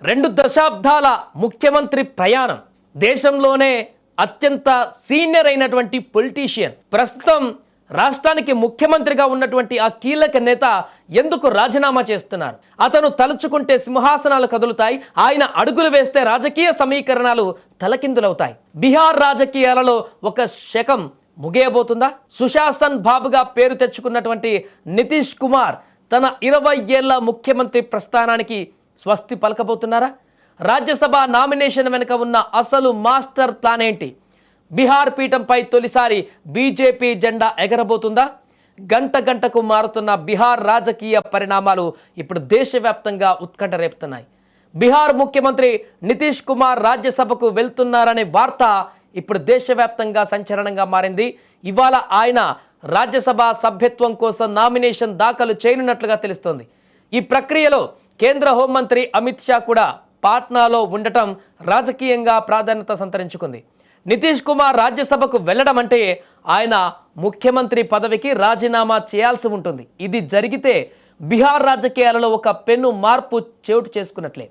2 దశాబ్దాల ముఖ్యమంత్రి ప్రయాణం, దేశంలోనే అత్యంత సీనియర్ అయినటువంటి పొలిటీషియన్, ప్రస్తుతం రాష్ట్రానికి ముఖ్యమంత్రిగా ఉన్నటువంటి ఆ కీలక నేత ఎందుకు రాజీనామా చేస్తున్నారు? అతను తలుచుకుంటే సింహాసనాలు కదులుతాయి, ఆయన అడుగులు వేస్తే రాజకీయ సమీకరణాలు తలకిందులవుతాయి. బీహార్ రాజకీయాలలో ఒక శకం ముగియబోతుందా? సుశాసన్ బాబుగా పేరు తెచ్చుకున్నటువంటి నితీష్ కుమార్ తన 20 ఏళ్ల ముఖ్యమంత్రి ప్రస్థానానికి స్వస్తి పలకబోతున్నారా? రాజ్యసభ నామినేషన్ వెనుక ఉన్న అసలు మాస్టర్ ప్లాన్ ఏంటి? బీహార్ పీఠంపై తొలిసారి బీజేపీ జెండా ఎగరబోతుందా? గంట గంటకు మారుతున్న బీహార్ రాజకీయ పరిణామాలు ఇప్పుడు దేశవ్యాప్తంగా ఉత్కంఠ రేపుతున్నాయి. బీహార్ ముఖ్యమంత్రి నితీష్ కుమార్ రాజ్యసభకు వెళ్తున్నారనే వార్త ఇప్పుడు దేశవ్యాప్తంగా సంచలనంగా మారింది. ఇవాళ ఆయన రాజ్యసభ సభ్యత్వం కోసం నామినేషన్ దాఖలు చేయనున్నట్లుగా తెలుస్తోంది. ఈ ప్రక్రియలో కేంద్ర హోంమంత్రి అమిత్ షా కూడా పాట్నాలో ఉండటం రాజకీయంగా ప్రాధాన్యత సంతరించుకుంది. నితీష్ కుమార్ రాజ్యసభకు వెళ్ళడం అంటే ఆయన ముఖ్యమంత్రి పదవికి రాజీనామా చేయాల్సి ఉంటుంది. ఇది జరిగితే బీహార్ రాజకీయాలలో ఒక పెను మార్పు చోటు చేసుకున్నట్లే.